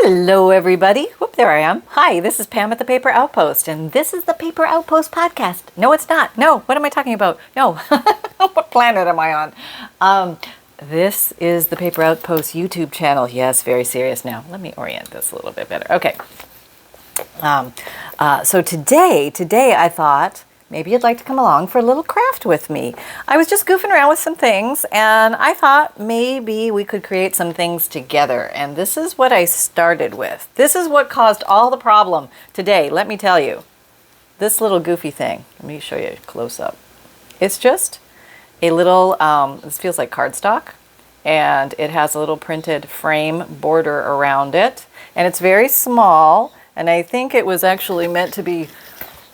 Hello everybody. Whoop, there I am. Hi, this is Pam at the Paper Outpost, and this is the Paper Outpost podcast. No, it's not. No, what am I talking about? No. What planet am I on? This is the Paper Outpost YouTube channel. Yes, very serious now. Let me orient this a little bit better. Okay. So today I thought maybe you'd like to come along for a little craft with me. I was just goofing around with some things, and I thought maybe we could create some things together. And this is what I started with. This is what caused all the problem today, let me tell you. This little goofy thing. Let me show you close up. It's just a little, this feels like cardstock, and it has a little printed frame border around it. And it's very small, and I think it was actually meant to be,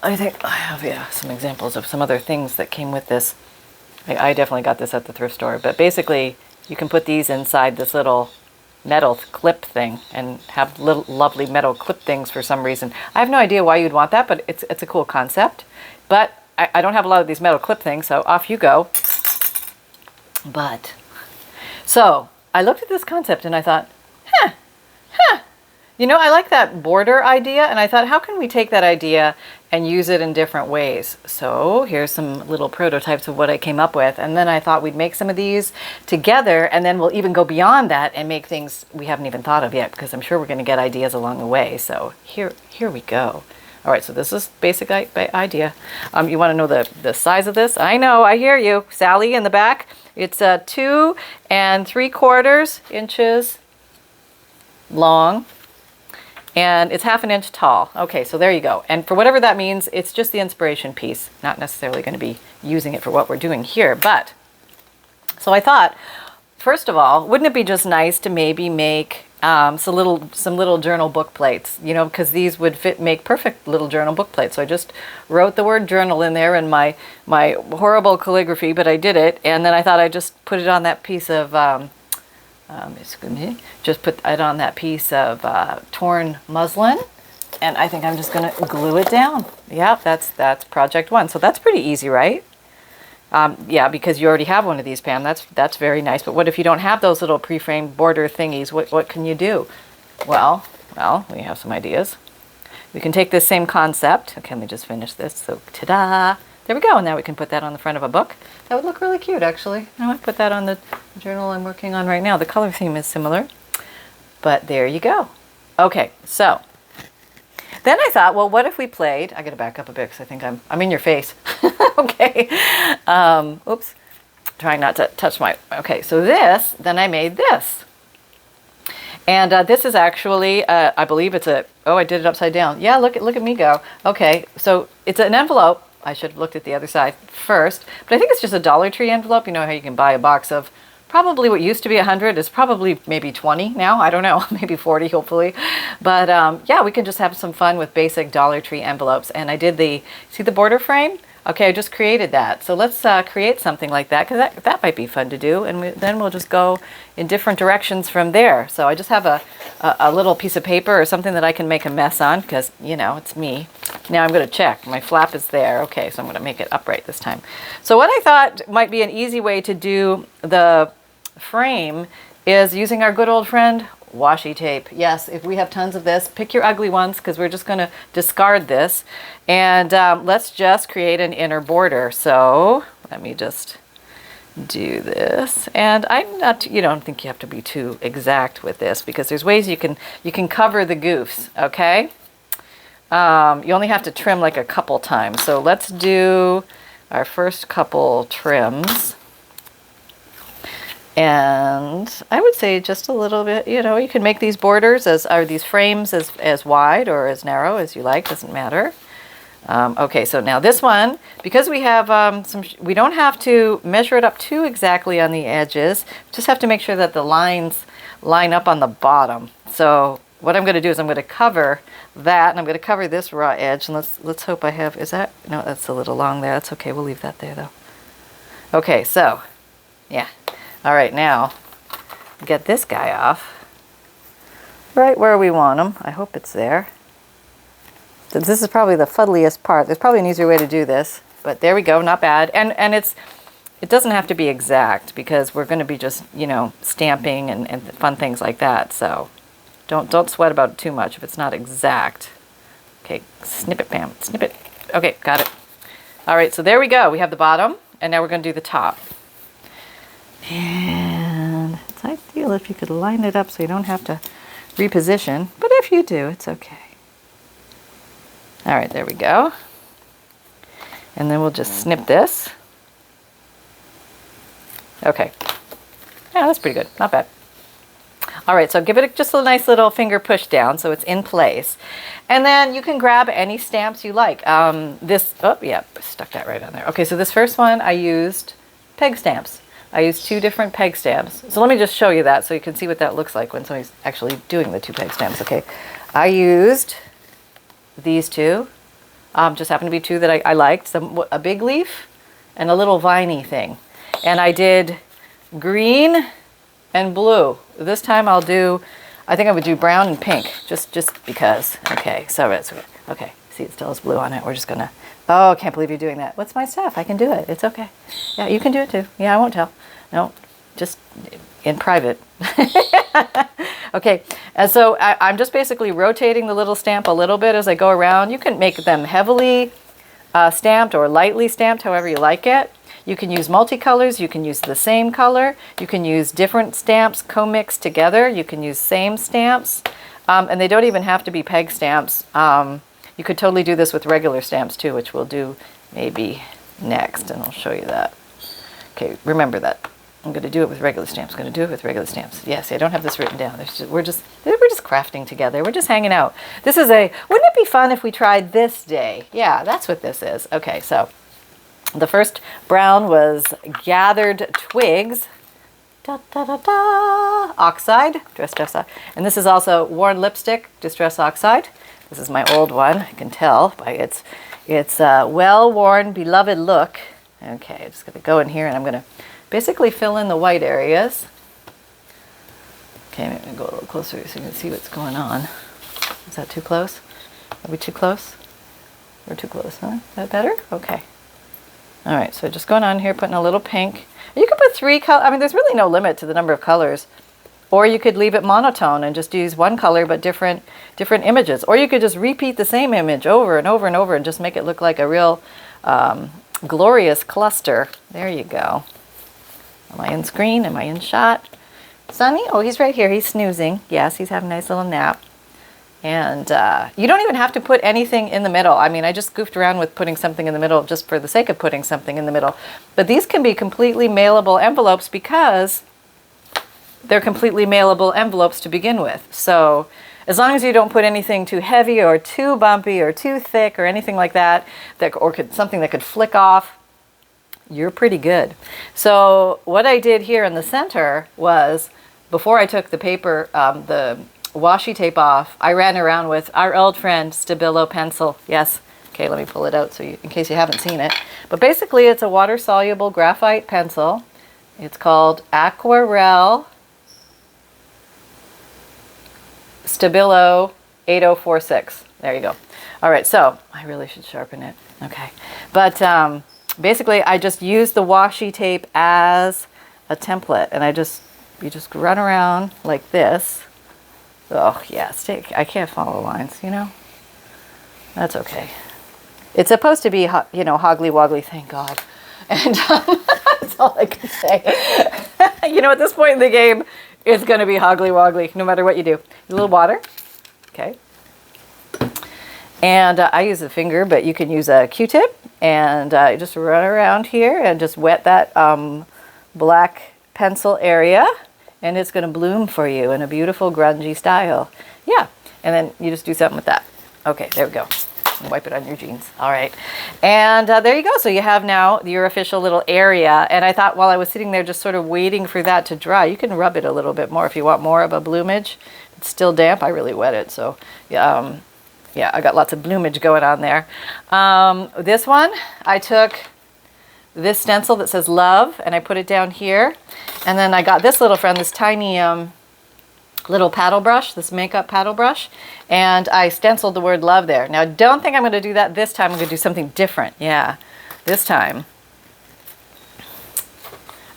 I think I have, some examples of some other things that came with this. I definitely got this at the thrift store, but basically you can put these inside this little metal clip thing and have little lovely metal clip things for some reason. I have no idea why you'd want that, but it's a cool concept. But I don't have a lot of these metal clip things, so off you go. But, so I looked at this concept and I thought, you know, I like that border idea, and I thought, how can we take that idea and use it in different ways? So here's some little prototypes of what I came up with, and then I thought we'd make some of these together, and then we'll even go beyond that and make things we haven't even thought of yet, because I'm sure we're going to get ideas along the way. So here we go. All right, so this is basic idea. You want to know the size of this? I know, I hear you, Sally in the back. It's 2 3/4 inches long. And it's 1/2 inch tall. Okay, so there you go. And for whatever that means, it's just the inspiration piece. Not necessarily going to be using it for what we're doing here. But, so I thought, first of all, wouldn't it be just nice to maybe make some little journal book plates? You know, because these would make perfect little journal book plates. So I just wrote the word journal in there in my horrible calligraphy, but I did it. And then I thought I'd just put it on that piece of... just put it on that piece of torn muslin, and I think I'm just going to glue it down. Yeah, that's project 1. So that's pretty easy, right? Yeah, because you already have one of these, Pam. That's very nice. But what if you don't have those little pre-framed border thingies? What can you do? Well, we have some ideas. We can take this same concept. Okay, let me just finish this. So, ta-da! There we go. And now we can put that on the front of a book. That would look really cute, actually. I might put that on the journal I'm working on right now. The color theme is similar, but there you go. Okay, so then I thought, well, what if we played? I got to back up a bit because I think I'm in your face. Okay. Oops. Trying not to touch my. Okay, so then I made this. And this is actually, I believe it's I did it upside down. Yeah, look at me go. Okay, so it's an envelope. I should have looked at the other side first, but I think it's just a Dollar Tree envelope. You know how you can buy a box of probably what used to be 100 is probably maybe 20 now. I don't know, maybe 40 hopefully. But yeah, we can just have some fun with basic Dollar Tree envelopes. And I did see the border frame? Okay, I just created that. So let's create something like that, because that might be fun to do. And then we'll just go in different directions from there. So I just have a little piece of paper or something that I can make a mess on, because, you know, it's me. Now I'm going to check. My flap is there. Okay, so I'm going to make it upright this time. So what I thought might be an easy way to do the frame is using our good old friend washi tape. Yes, if we have tons of this, pick your ugly ones, because we're just going to discard this. And let's just create an inner border. So let me just do this. And I'm not, you don't think you have to be too exact with this, because there's ways you can cover the goofs, okay? You only have to trim like a couple times. So let's do our first couple trims. And I would say just a little bit, you know, you can make these borders these frames as wide or as narrow as you like, doesn't matter. Okay, so now this one, because we have we don't have to measure it up too exactly on the edges, just have to make sure that the lines line up on the bottom. So what I'm going to do is I'm going to cover that, and I'm going to cover this raw edge, and let's hope I have, no, that's a little long there. That's okay, we'll leave that there though. Okay, so, yeah. All right, now, get this guy off right where we want him. I hope it's there. So this is probably the fuddliest part. There's probably an easier way to do this, but there we go, not bad. And it doesn't have to be exact, because we're going to be just, you know, stamping and fun things like that. So Don't sweat about it too much if it's not exact. Okay, snip it, Pam, snip it. Okay, got it. All right, so there we go. We have the bottom, and now we're going to do the top. And it's ideal if you could line it up so you don't have to reposition, but if you do, it's okay. All right, there we go. And then we'll just snip this. Okay. Yeah, that's pretty good. Not bad. All right, so give it just a nice little finger push down so it's in place. And then you can grab any stamps you like. Oh, yeah, stuck that right on there. Okay, so this first one I used peg stamps. I used 2 different peg stamps. So let me just show you that so you can see what that looks like when somebody's actually doing the 2 peg stamps. Okay, I used these 2. Just happened to be 2 that I liked. A big leaf and a little viney thing. And I did green and blue. This time I think I would do brown and pink, just because. Okay, so it's, okay, see it still has blue on it. We're just gonna, oh, I can't believe you're doing that. What's my stuff? I can do it, it's okay. Yeah, you can do it too. Yeah, I won't tell. No, just in private. Okay, and so I'm just basically rotating the little stamp a little bit as I go around. You can make them heavily stamped or lightly stamped, however you like it. You can use multicolors, you can use the same color, you can use different stamps co-mixed together, you can use same stamps, and they don't even have to be peg stamps. You could totally do this with regular stamps too, which we'll do maybe next, and I'll show you that. Okay, remember that. I'm going to do it with regular stamps. I'm going to do it with regular stamps. Yes, I don't have this written down. We're just crafting together. We're just hanging out. This is wouldn't it be fun if we tried this day? Yeah, that's what this is. Okay, so the first brown was Gathered Twigs, Oxide, Distress Oxide. And this is also Worn Lipstick, Distress Oxide. This is my old one. I can tell by its well-worn, beloved look. Okay, I'm just going to go in here and I'm going to basically fill in the white areas. Okay, I'm going to go a little closer so you can see what's going on. Is that too close? Are we too close? We're too close, huh? Is that better? Okay. All right, so just going on here, putting a little pink. You could put 3 colors. I mean, there's really no limit to the number of colors. Or you could leave it monotone and just use one color but different images. Or you could just repeat the same image over and over and over and just make it look like a real glorious cluster. There you go. Am I in screen? Am I in shot? Sonny? Oh, he's right here. He's snoozing. Yes, he's having a nice little nap. And you don't even have to put anything in the middle. I mean, I just goofed around with putting something in the middle just for the sake of putting something in the middle. But these can be completely mailable envelopes because they're completely mailable envelopes to begin with. So as long as you don't put anything too heavy or too bumpy or too thick or anything like that, something that could flick off, you're pretty good. So what I did here in the center was, before I took the paper, the washi tape off, I ran around with our old friend Stabilo pencil. Yes. Okay, let me pull it out so in case you haven't seen it. But basically it's a water-soluble graphite pencil. It's called Aquarelle Stabilo 8046. There you go. All right, so I really should sharpen it. Okay. But basically I just used the washi tape as a template, and you just run around like this. Oh, yeah, I can't follow lines, you know? That's okay. It's supposed to be, hoggly-woggly, thank God. And that's all I can say. At this point in the game, it's going to be hoggly-woggly, no matter what you do. A little water. Okay. And I use a finger, but you can use a Q-tip. And just run around here and just wet that black pencil area. And it's going to bloom for you in a beautiful grungy style. Yeah, and then you just do something with that. Okay, there we go. Wipe it on your jeans. All right, and there you go. So you have now your official little area. And I thought while I was sitting there just sort of waiting for that to dry, you can rub it a little bit more if you want more of a bloomage. It's still damp. I really wet it. So yeah, I got lots of bloomage going on there. This one, I took this stencil that says love, and I put it down here. And then I got this little friend, this tiny little paddle brush, this makeup paddle brush, and I stenciled the word love there. Now, don't think I'm going to do that this time. I'm going to do something different. Yeah, this time.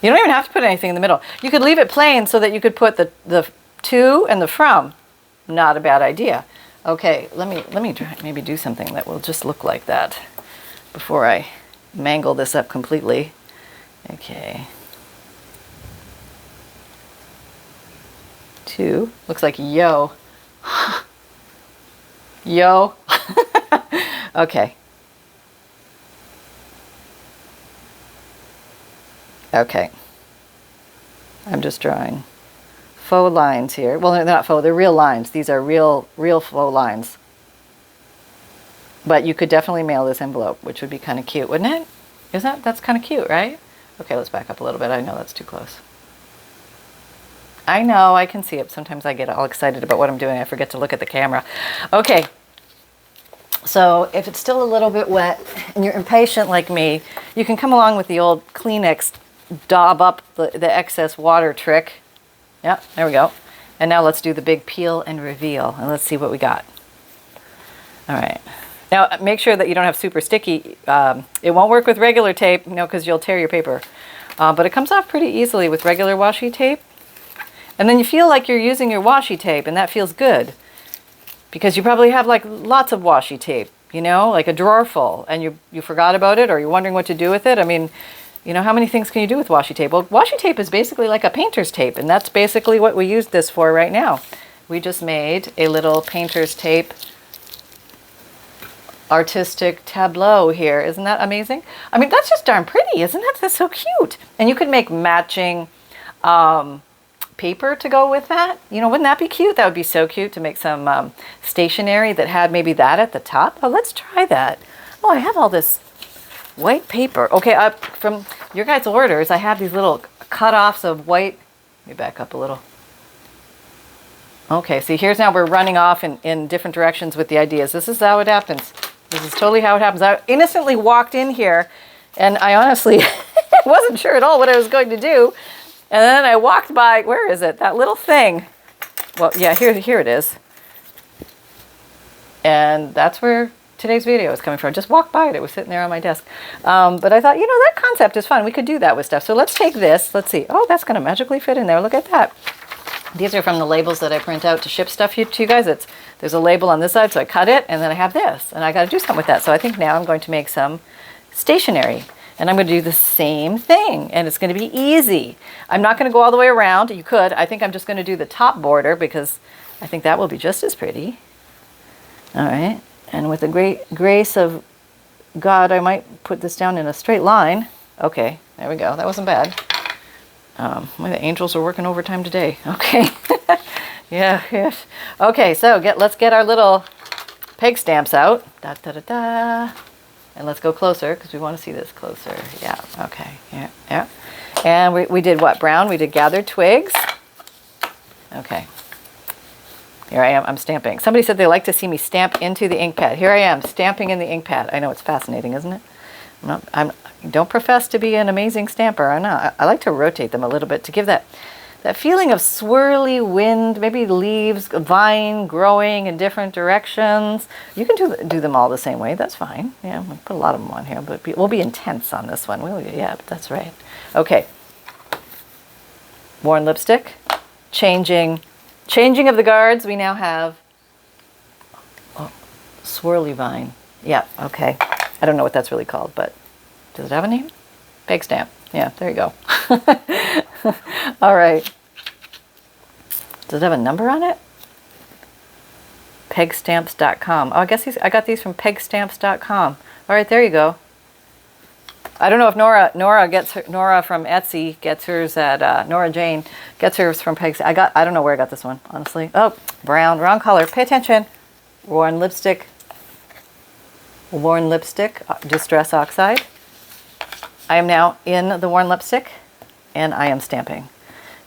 You don't even have to put anything in the middle. You could leave it plain so that you could put the to and the from. not a bad idea. Okay, let me try, maybe do something that will just look like that before I mangle this up completely. Okay. 2. Looks like yo. Yo. Okay. Okay. I'm just drawing faux lines here. Well, they're not faux, they're real lines. These are real faux lines. But you could definitely mail this envelope, which would be kind of cute, wouldn't it? That's kind of cute, right? Okay, let's back up a little bit. I know that's too close. I know, I can see it. Sometimes I get all excited about what I'm doing. I forget to look at the camera. Okay. So if it's still a little bit wet and you're impatient like me, you can come along with the old Kleenex daub up the excess water trick. Yeah, there we go. And now let's do the big peel and reveal, and let's see what we got. All right. Now make sure that you don't have super sticky. It won't work with regular tape, because you'll tear your paper. But it comes off pretty easily with regular washi tape. And then you feel like you're using your washi tape, and that feels good. Because you probably have like lots of washi tape, like a drawer full, and you forgot about it, or you're wondering what to do with it. I mean, how many things can you do with washi tape? Well, washi tape is basically like a painter's tape, and that's basically what we use this for right now. We just made a little painter's tape artistic tableau here. Isn't that amazing? I mean, that's just darn pretty, isn't it? That's so cute. And you could make matching paper to go with that. Wouldn't that be cute? That would be so cute to make some stationery that had maybe that at the top. Oh, let's try that. Oh, I have all this white paper. Okay, from your guys' orders, I have these little cut-offs of white. Let me back up a little. Okay, see, here's now we're running off in different directions with the ideas. This is how it happens. This is totally how it happens. I innocently walked in here, and I honestly wasn't sure at all what I was going to do. And then I walked by, where is it? That little thing. Well, yeah, here it is. And that's where today's video is coming from. Just walked by it. It was sitting there on my desk. But I thought, that concept is fun. We could do that with stuff. So let's take this. Let's see. Oh, that's going to magically fit in there. Look at that. These are from the labels that I print out to ship stuff to you guys. There's a label on this side, so I cut it, and then I have this. And I got to do something with that. So I think now I'm going to make some stationery. And I'm going to do the same thing, and it's going to be easy. I'm not going to go all the way around. You could. I think I'm just going to do the top border because I think that will be just as pretty. All right. And with the great grace of God, I might put this down in a straight line. Okay, there we go. That wasn't bad. The angels are working overtime today. Okay. Yeah. Okay, so let's get our little peg stamps out. Da, da, da, da. And let's go closer because we want to see this closer. Yeah, okay, yeah. And we did what, brown? We did gathered twigs. Okay. Here I am, I'm stamping. Somebody said they like to see me stamp into the ink pad. Here I am, stamping in the ink pad. I know, it's fascinating, isn't it? I don't profess to be an amazing stamper. I'm not. I like to rotate them a little bit to give that feeling of swirly wind, maybe leaves, vine growing in different directions. You can do them all the same way. That's fine. Yeah, we'll put a lot of them on here, but we'll be intense on this one. Yeah, that's right. Okay. Worn lipstick. Changing of the guards. We now have swirly vine. Yeah, okay. I don't know what that's really called, but does it have a name? Peg stamp. Yeah, there you go. All right. Does it have a number on it? Pegstamps.com. Oh, I guess I got these from pegstamps.com. All right, there you go. I don't know if Nora from Etsy gets hers at Nora Jane gets hers from Pegs. I don't know where I got this one, honestly. Oh, brown, wrong color. Pay attention. Worn lipstick, Distress Oxide. I am now in the worn lipstick, and I am stamping.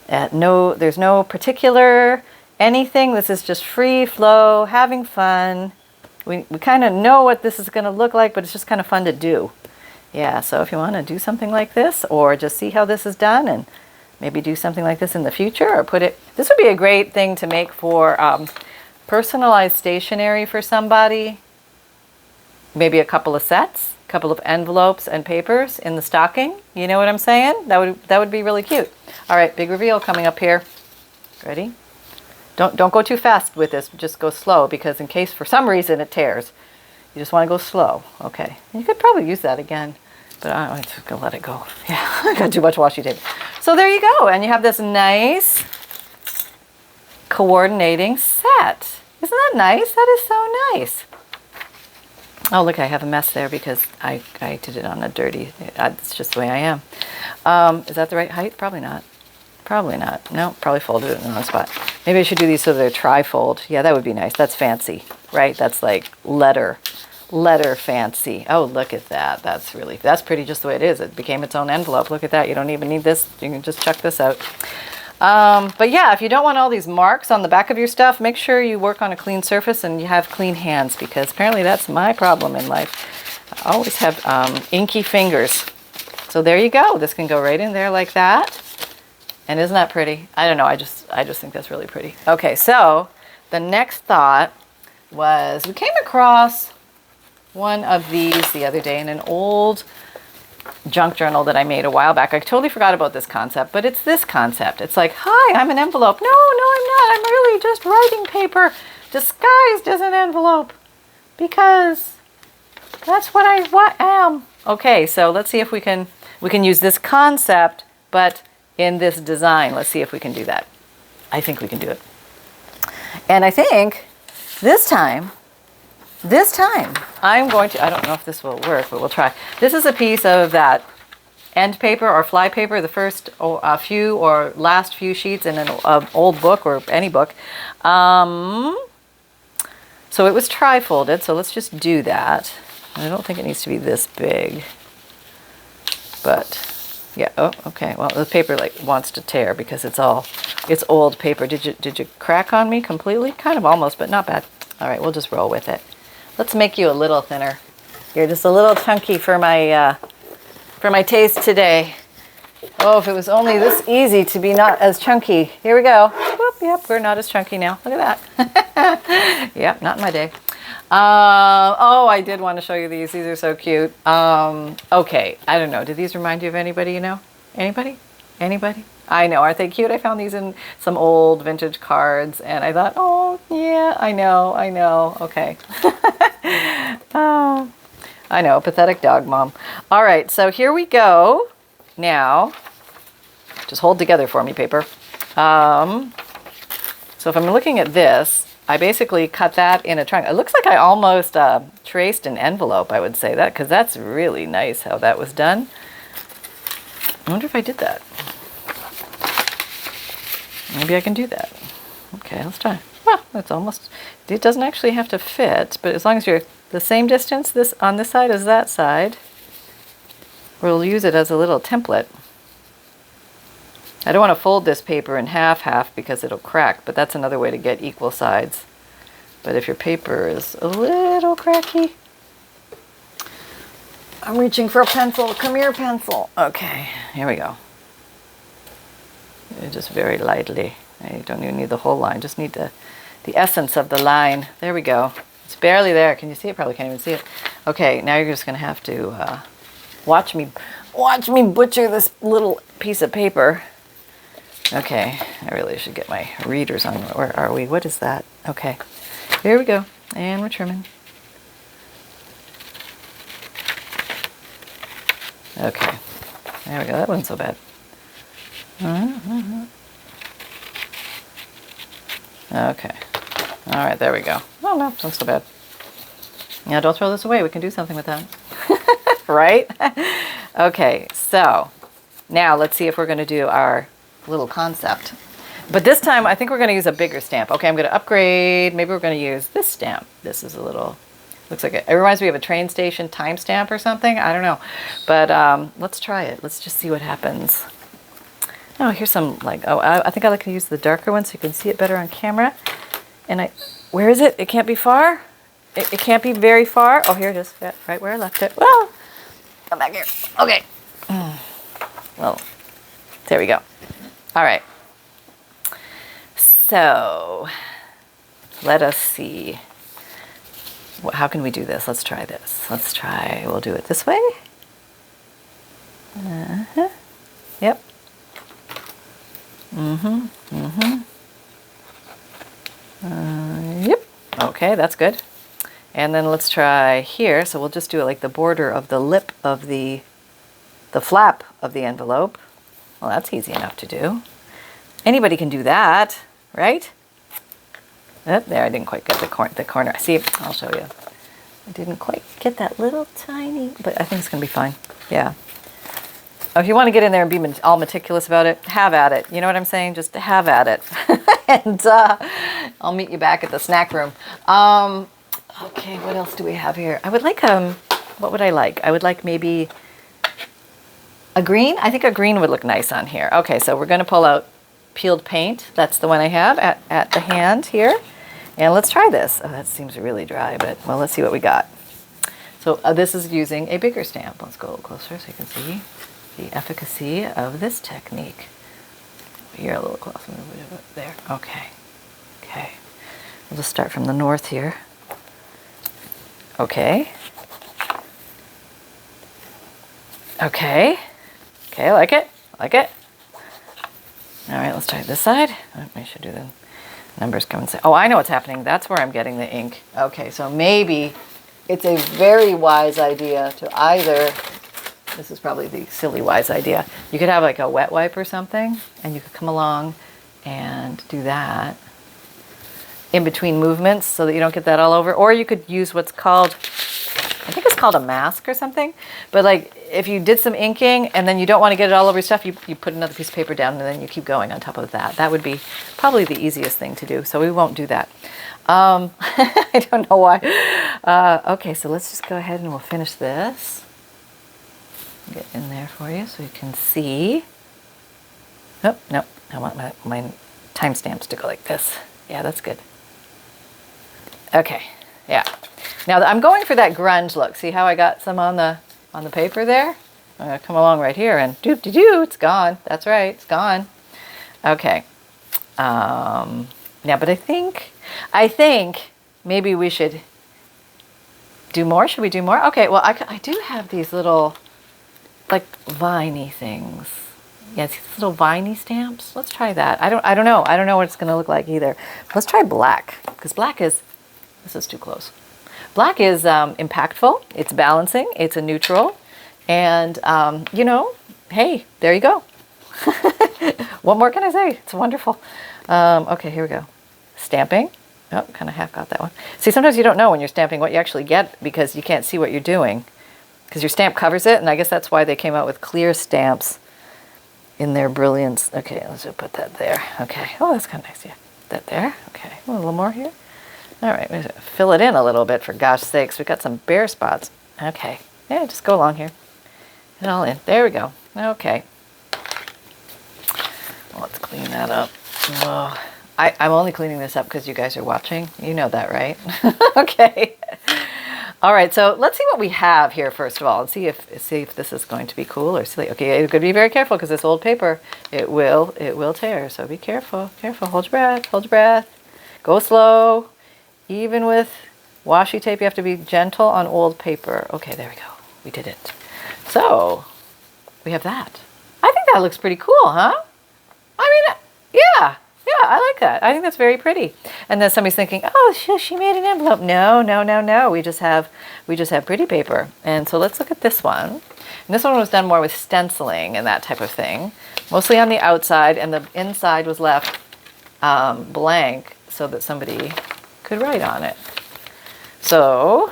There's no particular anything. This is just free flow, having fun. We kind of know what this is going to look like, but it's just kind of fun to do. Yeah, so if you want to do something like this, or just see how this is done, and maybe do something like this in the future, or this would be a great thing to make for personalized stationery for somebody. Maybe a couple of sets, a couple of envelopes and papers in the stocking. You know what I'm saying? That would be really cute. All right, big reveal coming up here. Ready? Don't go too fast with this. Just go slow, because in case for some reason it tears, you just want to go slow. Okay. You could probably use that again, but I'm just gonna let it go. Yeah, I got too much washi tape. So there you go, and you have this nice coordinating set. Isn't that nice? That is so nice. Oh, look, I have a mess there because I did it on a dirty, it's just the way I am. Is that the right height? Probably not. Probably not. No, probably folded it in the wrong spot. Maybe I should do these so they're tri-fold. Yeah, that would be nice. That's fancy, right? That's like letter fancy. Oh, look at that. That's pretty just the way it is. It became its own envelope. Look at that. You don't even need this. You can just chuck this out. But yeah, if you don't want all these marks on the back of your stuff, make sure you work on a clean surface and you have clean hands, because apparently that's my problem in life. I always have inky fingers. So there you go. This can go right in there like that. And isn't that pretty? I don't know. I just think that's really pretty. Okay, so the next thought was we came across one of these the other day in an old junk journal that I made a while back. I totally forgot about this concept, but it's this concept. It's like, hi, I'm an envelope. No, I'm not. I'm really just writing paper disguised as an envelope, because that's what I am. Okay, so let's see if we can use this concept, but in this design. Let's see if we can do that. I think we can do it. And I think this time, I'm going to, I don't know if this will work, but we'll try. This is a piece of that end paper or fly paper, the first few or last few sheets in an old book or any book. So it was tri-folded, so let's just do that. I don't think it needs to be this big, but yeah. Oh, okay. Well, the paper like wants to tear because it's old paper. Did you crack on me completely? Kind of, almost, but not bad. All right, we'll just roll with it. Let's make you a little thinner. You're just a little chunky for my taste today. Oh, if it was only this easy to be not as chunky. Here we go. Whoop, yep, we're not as chunky now. Look at that. Yep, not in my day. Oh, I did want to show you these. These are so cute. Okay, I don't know. Do these remind you of anybody you know? Anybody? Anybody? I know. Aren't they cute? I found these in some old vintage cards, and I thought, oh, yeah, I know. Okay. Oh, I know. Pathetic dog mom. All right, so here we go. Now, just hold together for me, paper. So if I'm looking at this, I basically cut that in a triangle. It looks like I almost traced an envelope, I would say that, because that's really nice how that was done. I wonder if I did that. Maybe I can do that. Okay, let's try. Well, it's almost, it doesn't actually have to fit, but as long as you're the same distance on this side as that side, we'll use it as a little template. I don't want to fold this paper in half because it'll crack, but that's another way to get equal sides. But if your paper is a little cracky, I'm reaching for a pencil. Come here, pencil. Okay, here we go. Just very lightly. I don't even need the whole line, just need the essence of the line. There we go. It's barely there. Can you see it? Probably can't even see it. Okay, now you're just going to have to watch me butcher this little piece of paper. Okay, I really should get my readers on. Where are we? What is that? Okay, here we go. And we're trimming. Okay, there we go. That wasn't so bad. Okay. All right, there we go. Oh, no, not so bad. Yeah, don't throw this away. We can do something with that. Right? Okay, so now let's see if we're going to do our little concept. But this time, I think we're going to use a bigger stamp. Okay, I'm going to upgrade. Maybe we're going to use this stamp. This is a little, looks like it reminds me of a train station time stamp or something. I don't know. But let's try it. Let's just see what happens. Oh, here's some like, I think I like to use the darker one so you can see it better on camera. And where is it? It can't be far? It can't be very far. Oh, here it is, right where I left it. Well, come back here. Okay. Well, there we go. All right. So, let us see. How can we do this? Let's try this. We'll do it this way. Yep. Yep. Okay, that's good. And then let's try here. So we'll just do it like the border of the lip of the flap of the envelope. Well, that's easy enough to do. Anybody can do that, right? Oh, there, I didn't quite get the corner. See, I'll show you. I didn't quite get that little tiny, but I think it's going to be fine. Yeah. Oh, if you want to get in there and be all meticulous about it, have at it. You know what I'm saying? Just have at it. And I'll meet you back at the snack room. Okay, what else do we have here? I would like, what would I like? I would like maybe a green. I think a green would look nice on here. Okay, so we're going to pull out peeled paint. That's the one I have at the hand here. And let's try this. Oh, that seems really dry, but well, let's see what we got. So this is using a bigger stamp. Let's go a little closer so you can see the efficacy of this technique. You're a little closer. There. Okay. Okay. We'll just start from the north here. Okay. Okay. Okay, I like it. I like it. All right, let's try this side. I should do the numbers come and say, oh, I know what's happening. That's where I'm getting the ink. Okay, so maybe it's a very wise idea to either, this is probably the silly wise idea, you could have like a wet wipe or something, and you could come along and do that in between movements so that you don't get that all over. Or you could use what's called, I think it's called a mask or something. But like if you did some inking and then you don't want to get it all over your stuff, you put another piece of paper down and then you keep going on top of that. That would be probably the easiest thing to do. So we won't do that. I don't know why. Okay, so let's just go ahead and we'll finish this. Get in there for you so you can see. Nope, nope. I want my timestamps to go like this. Yeah, that's good. Okay, yeah. Now I'm going for that grunge look. See how I got some on the paper there? I'm gonna come along right here and do, it's gone. That's right, it's gone. Okay. Yeah, but I think maybe we should do more. Should we do more? Okay, well, I do have these little, like, viney things. Yeah, these little viney stamps. Let's try that. I don't know. I don't know what it's going to look like either. Let's try black, because black is, this is too close. Black is impactful. It's balancing. It's a neutral. And, you know, hey, there you go. What more can I say? It's wonderful. Okay, here we go. Stamping. Oh, kind of half got that one. See, sometimes you don't know when you're stamping what you actually get because you can't see what you're doing because your stamp covers it. And I guess that's why they came out with clear stamps in their brilliance. Okay, let's just put that there. Okay. Oh, that's kind of nice. Yeah. That there. Okay. A little more here. All right. Fill it in a little bit for gosh sakes. We got some bare spots. Okay. Yeah, just go along here. Get it all in. There we go. Okay. Well, let's clean that up. Oh. I'm only cleaning this up because you guys are watching. You know that, right? Okay. All right, so let's see what we have here first of all, and see if this is going to be cool or silly. Okay, you're going to be very careful because this old paper, it will tear. So be careful, careful. Hold your breath, hold your breath. Go slow. Even with washi tape, you have to be gentle on old paper. Okay, there we go. We did it. So we have that. I think that looks pretty cool, huh? I mean, yeah. Yeah, I like that. I think that's very pretty. And then somebody's thinking, oh, she made an envelope. No, no, no, no. We just have pretty paper. And so let's look at this one. And this one was done more with stenciling and that type of thing, mostly on the outside, and the inside was left blank so that somebody could write on it. So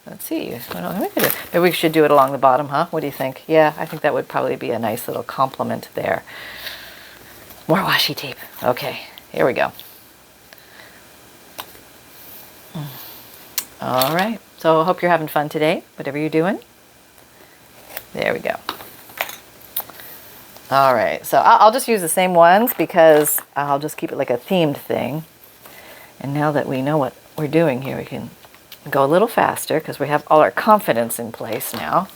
let's see. Maybe we should do it along the bottom, huh? What do you think? Yeah, I think that would probably be a nice little compliment there. More washi tape. Okay, here we go. All right, so I hope you're having fun today, whatever you're doing. There we go. All right, so I'll just use the same ones because I'll just keep it like a themed thing. And now that we know what we're doing here, we can go a little faster because we have all our confidence in place now.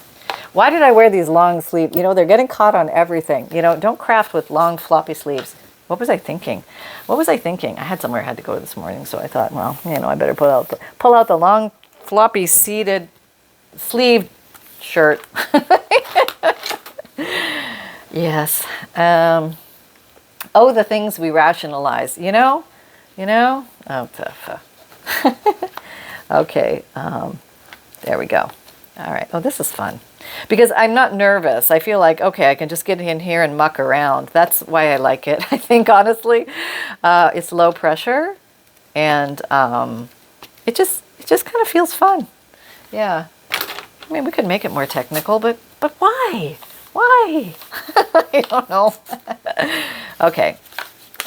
Why did I wear these long sleeves? You know, they're getting caught on everything. You know, don't craft with long floppy sleeves. What was I thinking? What was I thinking? I had somewhere I had to go this morning, so I thought, well, you know, I better pull out the long floppy seated sleeve shirt. Yes. Oh, the things we rationalize. You know, you know? Oh, okay, there we go. All right, oh, this is fun. Because I'm not nervous. I feel like, okay, I can just get in here and muck around. That's why I like it, I think, honestly. It's low pressure, and it just kind of feels fun. Yeah. I mean, we could make it more technical, but why? Why? I don't know. Okay.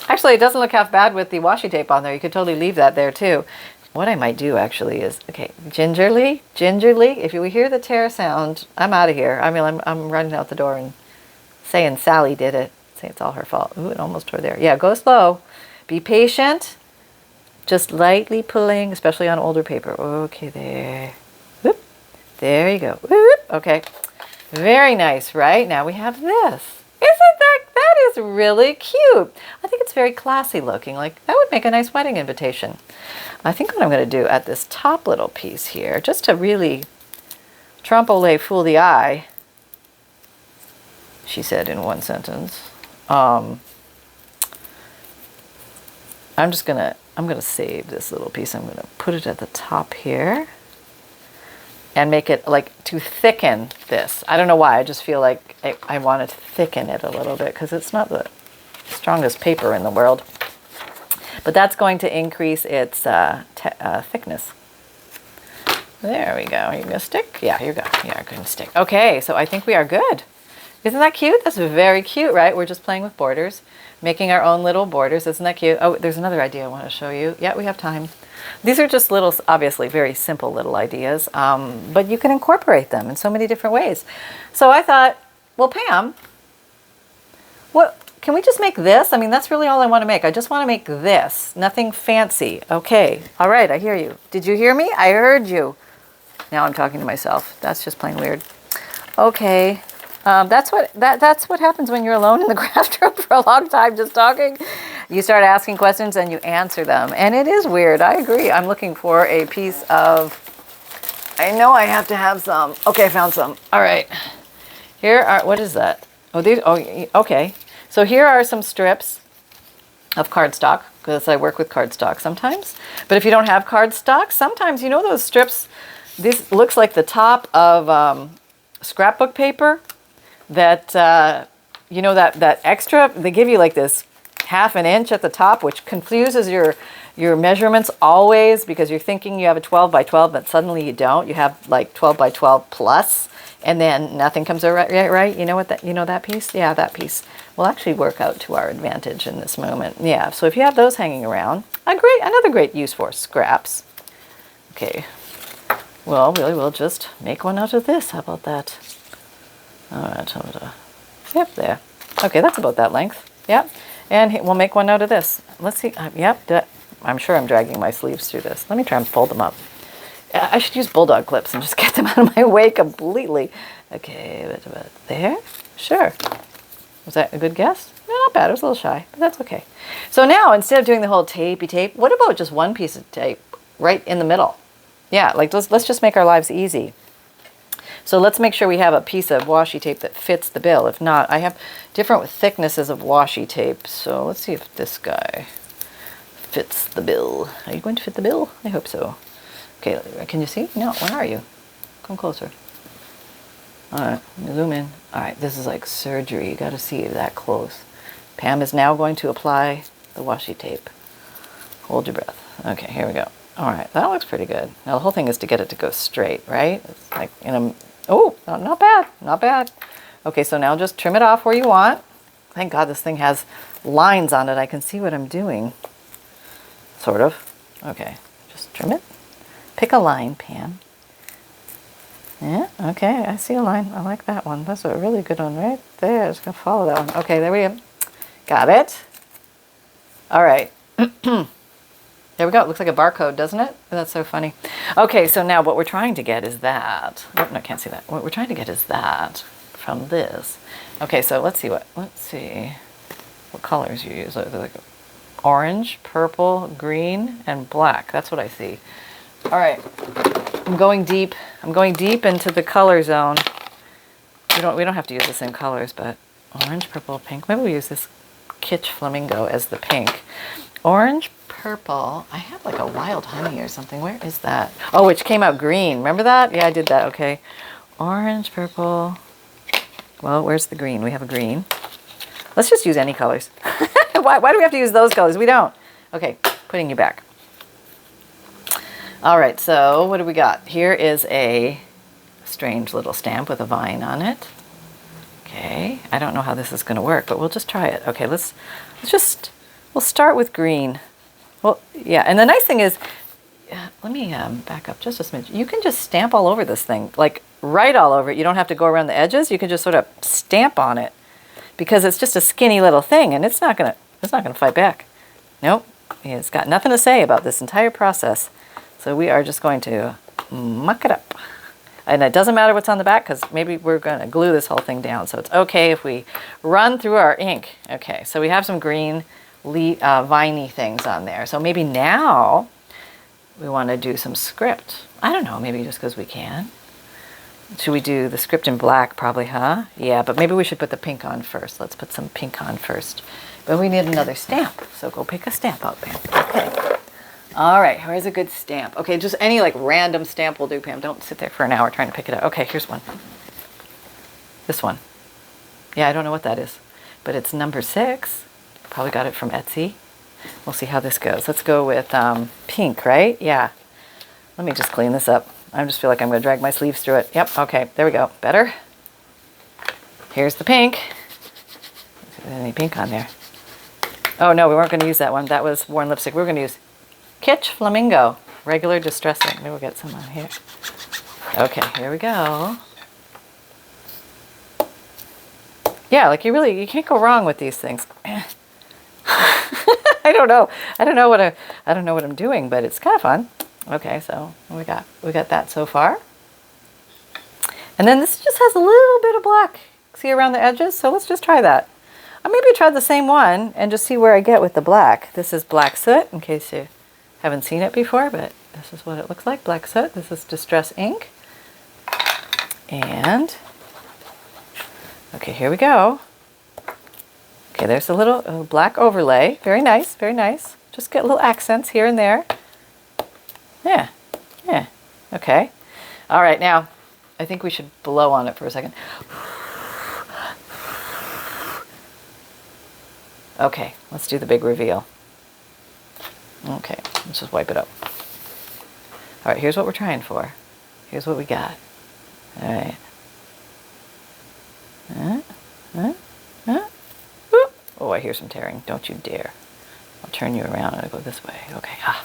Actually, it doesn't look half bad with the washi tape on there. You could totally leave that there too. What I might do actually is, okay, gingerly, if you hear the tear sound, I'm out of here. I mean, I'm running out the door and saying Sally did it. Say it's all her fault. Ooh, it almost tore there. Yeah, go slow. Be patient. Just lightly pulling, especially on older paper. Okay, there. Whoop. There you go. Whoop. Okay. Very nice, right? Now we have this. Isn't that is really cute. I think it's very classy looking. Like, that would make a nice wedding invitation. I think what I'm going to do at this top little piece here, just to really trompe-l'oeil fool the eye, she said in one sentence, I'm going to save this little piece. I'm going to put it at the top here and make it like to thicken this. I don't know why. I just feel like I want to thicken it a little bit because it's not the strongest paper in the world. But that's going to increase its thickness. There we go. Are you going to stick? Yeah, you go. Yeah, going to stick. Okay, so I think we are good. Isn't that cute? That's very cute, right? We're just playing with borders, making our own little borders. Isn't that cute? Oh, there's another idea I want to show you. Yeah, we have time. These are just little, obviously very simple little ideas, but you can incorporate them in so many different ways. So I thought, well, Pam, what can we just make this? I mean, that's really all I want to make. I just want to make this, nothing fancy. Okay, all right, I hear you. Did you hear me? I heard you. Now I'm talking to myself. That's just plain weird. Okay, that's what happens when you're alone in the craft room for a long time just talking. You start asking questions and you answer them. And it is weird. I agree. I'm looking for a piece of, I know I have to have some. Okay, I found some. All right. Here are, what is that? Oh, these, oh, okay. So here are some strips of cardstock, because I work with cardstock sometimes. But if you don't have cardstock, sometimes, you know those strips, this looks like the top of scrapbook paper that, you know, that extra, they give you like this half an inch at the top, which confuses your measurements always because you're thinking you have a 12 by 12, but suddenly you don't. You have like 12 by 12 plus, and then nothing comes out right. You know what that, you know that piece? Yeah, that piece will actually work out to our advantage in this moment. Yeah, so if you have those hanging around, another great use for scraps. Okay, well, really, we'll just make one out of this. How about that? All right, yep, there. Okay, that's about that length. Yep. And we'll make one out of this. Let's see. Yep. I'm sure I'm dragging my sleeves through this. Let me try and fold them up. I should use bulldog clips and just get them out of my way completely. Okay, there. Sure. Was that a good guess? No, not bad. It was a little shy, but that's okay. So now, instead of doing the whole tapey tape, what about just one piece of tape right in the middle? Yeah, like let's just make our lives easy. So let's make sure we have a piece of washi tape that fits the bill. If not, I have different thicknesses of washi tape. So let's see if this guy fits the bill. Are you going to fit the bill? I hope so. Okay, can you see? No, where are you? Come closer. All right, let me zoom in. All right, this is like surgery. You got to see that close. Pam is now going to apply the washi tape. Hold your breath. Okay, here we go. All right, that looks pretty good. Now the whole thing is to get it to go straight, right? It's like in a, oh, not bad, not bad. Okay, so now just trim it off where you want. Thank God this thing has lines on it. I can see what I'm doing, sort of. Okay, just trim it. Pick a line, Pam. Yeah, okay, I see a line. I like that one. That's a really good one right there. Just gonna follow that one. Okay, there we go. Got it. All right. There we go. It looks like a barcode, doesn't it? That's so funny. Okay, so now what we're trying to get is that. Oh, no, I can't see that. What we're trying to get is that from this. Okay, so let's see what colors you use. Like orange, purple, green, and black. That's what I see. All right. I'm going deep. I'm going deep into the color zone. We don't have to use the same colors, but orange, purple, pink. Maybe we use this Kitsch Flamingo as the pink. Orange, purple. I have like a wild honey or something. Where is that? Oh, which came out green. Remember that? Yeah, I did that. Okay. Orange, purple. Well, where's the green? We have a green. Let's just use any colors. Why do we have to use those colors? We don't. Okay, putting you back. All right, so what do we got? Here is a strange little stamp with a vine on it. Okay, I don't know how this is going to work, but we'll just try it. Okay, we'll start with green. Well, yeah, and the nice thing is, let me back up just a smidge. You can just stamp all over this thing, like right all over it. You don't have to go around the edges. You can just sort of stamp on it because it's just a skinny little thing, and it's not gonna fight back. Nope, it's got nothing to say about this entire process. So we are just going to muck it up. And it doesn't matter what's on the back because maybe we're going to glue this whole thing down. So it's okay if we run through our ink. Okay, so we have some green viney things on there. So maybe now we want to do some script. I don't know, maybe just because we can. Should we do the script in black probably, huh? Yeah, but maybe we should put the pink on first. Let's put some pink on first. But we need another stamp. So go pick a stamp out, Pam. Okay. All right, where's a good stamp? Okay, just any like random stamp will do, Pam. Don't sit there for an hour trying to pick it out. Okay, here's one. This one. Yeah, I don't know what that is, but it's number 6. Probably got it from Etsy. We'll see how this goes. Let's go with pink, right? Yeah. Let me just clean this up. I just feel like I'm going to drag my sleeves through it. Yep, okay, there we go. Better. Here's the pink. Is there any pink on there? Oh, no, we weren't going to use that one. That was worn lipstick. We were going to use Kitsch Flamingo, regular distressing. Maybe we'll get some on here. Okay, here we go. Yeah, like you can't go wrong with these things. I don't know. I don't know what I'm doing, but it's kind of fun. Okay, so we got that so far. And then this just has a little bit of black, see around the edges? So let's just try that. I'll maybe try the same one and just see where I get with the black. This is black soot, in case you haven't seen it before, but this is what it looks like, black soot. This is distress ink. And, okay, here we go. Okay, there's a little black overlay. Very nice, very nice. Just get little accents here and there. Yeah, yeah, okay. All right, now, I think we should blow on it for a second. Okay, let's do the big reveal. Okay, let's just wipe it up. All right, here's what we're trying for. Here's what we got. All right. Oh, I hear some tearing. Don't you dare. I'll turn you around and I'll go this way. Okay. Ah.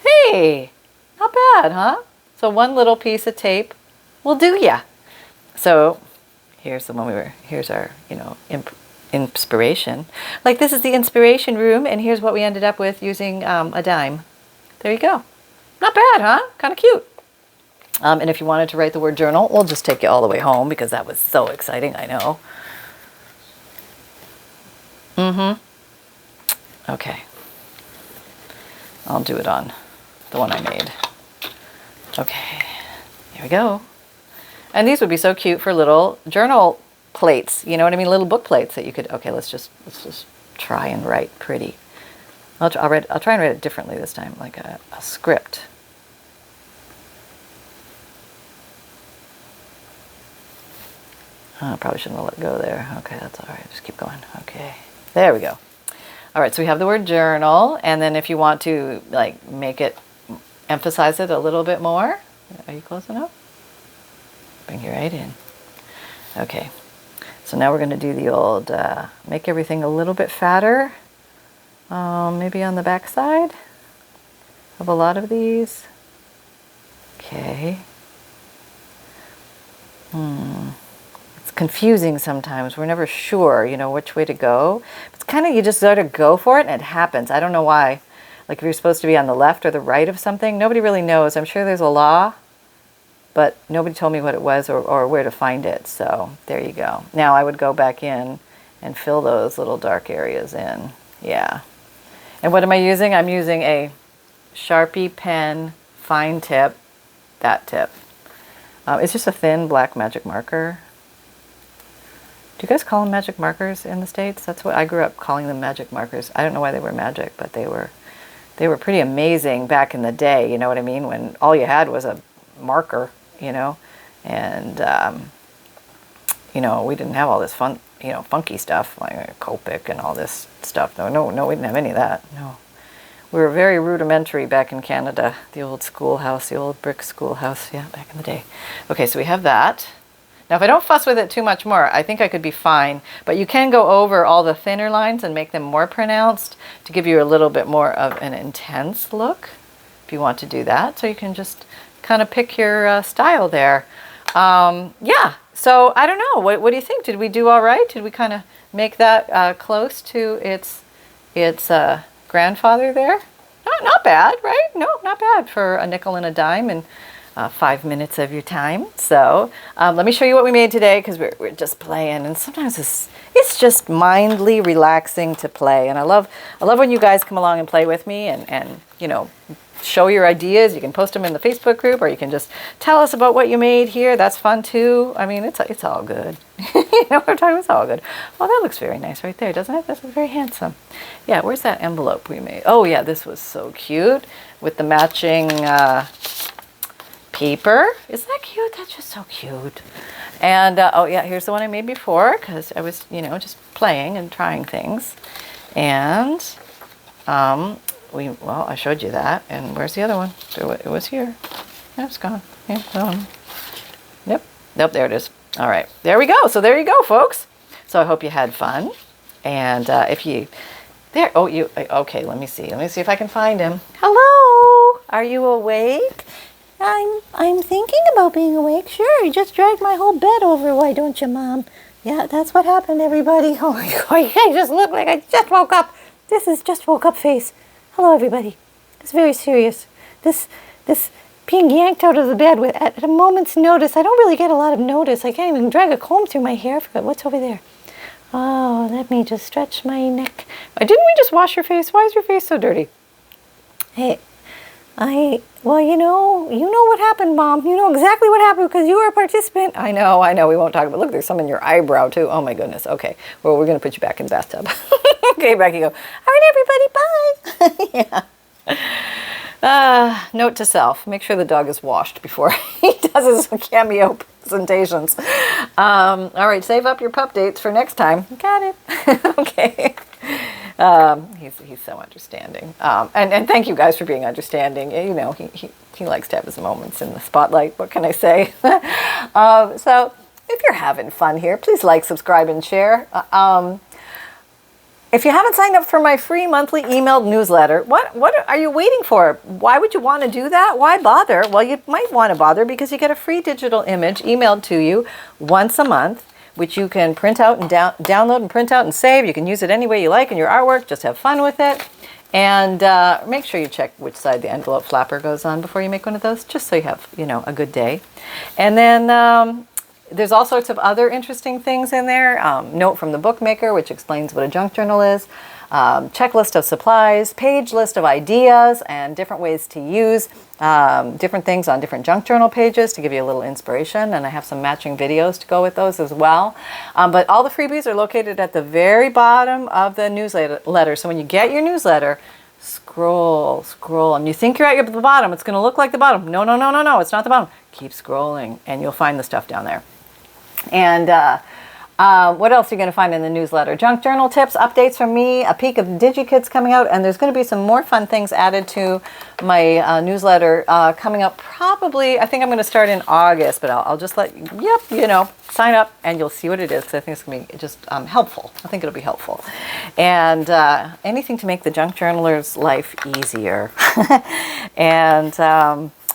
Hey, not bad, huh? So one little piece of tape will do ya. So here's the one here's our, inspiration. Like this is the inspiration room, and here's what we ended up with using a dime. There you go. Not bad, huh? Kind of cute. And if you wanted to write the word journal, we'll just take you all the way home because that was so exciting, I know. Okay. I'll do it on the one I made. Okay. Here we go. And these would be so cute for little journal plates, you know what I mean? Little book plates that you could, okay, let's just try and write pretty. I'll try and write it differently this time, like a script. Oh, I probably shouldn't have let go there. Okay, that's all right. Just keep going. Okay, there we go. All right, so we have the word journal, and then if you want to like emphasize it a little bit more, are you close enough? Bring you right in. Okay, so now we're going to do the old, make everything a little bit fatter, maybe on the back side of a lot of these. Okay. It's confusing sometimes. We're never sure, which way to go. It's kind of, you just sort of go for it and it happens. I don't know why. Like if you're supposed to be on the left or the right of something, nobody really knows. I'm sure there's a law, but nobody told me what it was or where to find it. So there you go. Now I would go back in and fill those little dark areas in. Yeah. And what am I using? I'm using a Sharpie pen fine tip, that tip. It's just a thin black magic marker. Do you guys call them magic markers in the States? That's what I grew up calling them, magic markers. I don't know why they were magic, but they were pretty amazing back in the day, you know what I mean? When all you had was a marker, you know, and, you know, we didn't have all this fun, you know, funky stuff like Copic and all this stuff. No, we didn't have any of that. No. We were very rudimentary back in Canada. The old schoolhouse, the old brick schoolhouse. Yeah, back in the day. Okay, so we have that. Now, if I don't fuss with it too much more, I think I could be fine. But you can go over all the thinner lines and make them more pronounced to give you a little bit more of an intense look, if you want to do that. So you can just kind of pick your style there. Yeah, so I don't know. What do you think? Did we do all right? Did we kind of make that close to its grandfather there? Not bad, right? No, not bad for a nickel and a dime and 5 minutes of your time. So let me show you what we made today, because we're just playing, and sometimes it's just mindly relaxing to play. And I love when you guys come along and play with me and you know, show your ideas. You can post them in the Facebook group, or you can just tell us about what you made here. That's fun too. I mean, it's all good. You know what I'm talking about? It's all good. Well, that looks very nice right there, doesn't it? This is very handsome. Yeah, where's that envelope we made? Oh yeah, this was so cute with the matching paper. Isn't that cute? That's just so cute. And oh yeah, here's the one I made before, because I was, you know, just playing and trying things. And well, I showed you that. And where's the other one? It was here. Yeah, it's gone. Yeah, Yep. Nope, there it is. All right, there we go. So there you go, folks. So I hope you had fun. And if you there, oh, you okay? Let me see. Let me see if I can find him. Hello, are you awake? I'm thinking about being awake. Sure, you just dragged my whole bed over. Why don't you, Mom? Yeah, that's what happened, everybody. Oh my God, I just look like I just woke up. This is just woke up face. Hello, everybody. It's very serious. This being yanked out of the bed at a moment's notice. I don't really get a lot of notice. I can't even drag a comb through my hair. I forgot what's over there. Oh, let me just stretch my neck. Didn't we just wash your face? Why is your face so dirty? Hey. Well, you know what happened, Mom. You know exactly what happened because you were a participant. I know. We won't talk about it. Look, there's some in your eyebrow, too. Oh, my goodness. Okay. Well, we're going to put you back in the bathtub. Okay, back you go. All right, everybody, bye. Yeah. Note to self. Make sure the dog is washed before he does his cameo presentations. All right, save up your pup dates for next time. Got it. Okay. He's so understanding. And thank you guys for being understanding. You know, he likes to have his moments in the spotlight. What can I say? So if you're having fun here, please like, subscribe, and share. If you haven't signed up for my free monthly emailed newsletter, what are you waiting for? Why would you want to do that? Why bother? Well, you might want to bother because you get a free digital image emailed to you once a month, which you can print out and download and print out and save. You can use it any way you like in your artwork. Just have fun with it. And make sure you check which side the envelope flapper goes on before you make one of those, just so you have, you know, a good day. And then there's all sorts of other interesting things in there. Note from the bookmaker, which explains what a junk journal is. Checklist of supplies, page list of ideas, and different ways to use different things on different junk journal pages to give you a little inspiration. And I have some matching videos to go with those as well. But all the freebies are located at the very bottom of the newsletter. So when you get your newsletter, scroll, and you think you're at the bottom, it's going to look like the bottom. No, it's not the bottom. Keep scrolling, and you'll find the stuff down there. And what else are you going to find in the newsletter? Junk journal tips, updates from me, a peek of Digikits coming out, and there's going to be some more fun things added to my newsletter coming up probably, I think I'm going to start in August, but I'll just let you know, sign up and you'll see what it is, because I think it's going to be just helpful. I think it'll be helpful. And anything to make the junk journaler's life easier. And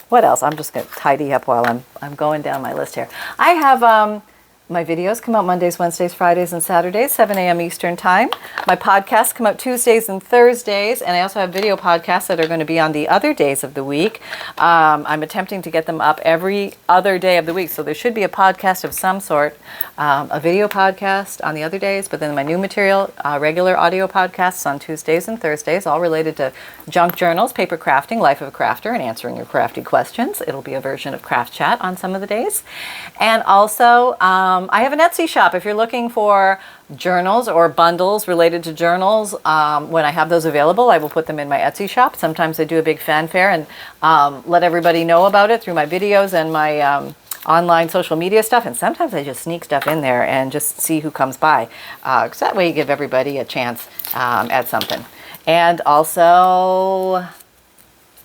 what else? I'm just going to tidy up while I'm going down my list here. I have my videos come out Mondays, Wednesdays, Fridays, and Saturdays, 7 a.m. Eastern Time. My podcasts come out Tuesdays and Thursdays, and I also have video podcasts that are going to be on the other days of the week. I'm attempting to get them up every other day of the week, so there should be a podcast of some sort, a video podcast on the other days, but then my new material, regular audio podcasts on Tuesdays and Thursdays, all related to junk journals, paper crafting, life of a crafter, and answering your crafty questions. It'll be a version of Craft Chat on some of the days. And also, I have an Etsy shop. If you're looking for journals or bundles related to journals, when I have those available, I will put them in my Etsy shop. Sometimes I do a big fanfare and let everybody know about it through my videos and my online social media stuff. And sometimes I just sneak stuff in there and just see who comes by. Because that way you give everybody a chance at something. And also,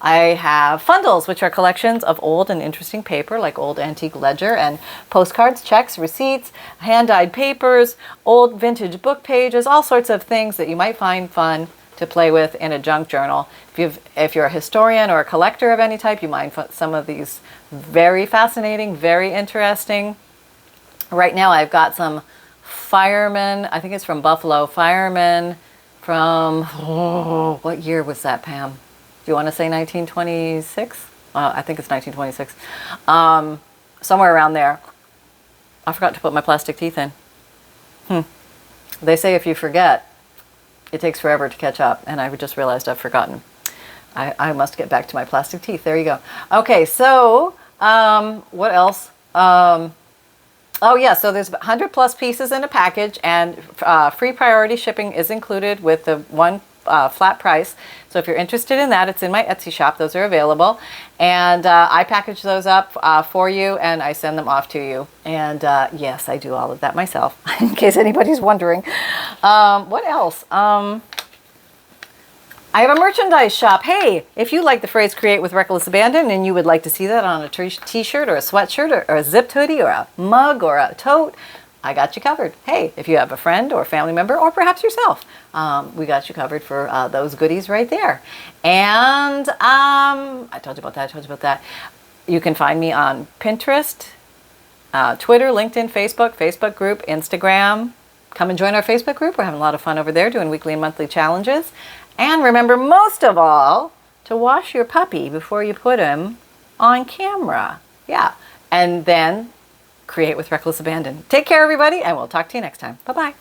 I have FUNDLEs, which are collections of old and interesting paper, like old antique ledger and postcards, checks, receipts, hand-dyed papers, old vintage book pages, all sorts of things that you might find fun to play with in a junk journal. If you're a historian or a collector of any type, you might find some of these very fascinating, very interesting. Right now I've got some firemen, I think it's from Buffalo, firemen from, what year was that, Pam? Do you want to say 1926? I think it's 1926. Somewhere around there. I forgot to put my plastic teeth in. They say if you forget, it takes forever to catch up. And I just realized I've forgotten. I must get back to my plastic teeth. There you go. Okay, so what else? Oh yeah, so there's 100 plus pieces in a package, and free priority shipping is included with the one flat price. So if you're interested in that, it's in my Etsy shop. Those are available. And I package those up for you and I send them off to you. And yes, I do all of that myself, in case anybody's wondering. What else? I have a merchandise shop. Hey, if you like the phrase create with reckless abandon and you would like to see that on a t-shirt or a sweatshirt or a zipped hoodie or a mug or a tote, I got you covered. Hey, if you have a friend or family member or perhaps yourself, we got you covered for those goodies right there. And I told you about that. You can find me on Pinterest, Twitter, LinkedIn, Facebook group, Instagram. Come and join our Facebook group. We're having a lot of fun over there doing weekly and monthly challenges. And remember, most of all, to wash your puppy before you put him on camera. Yeah. And then create with reckless abandon. Take care, everybody, and we'll talk to you next time. Bye-bye.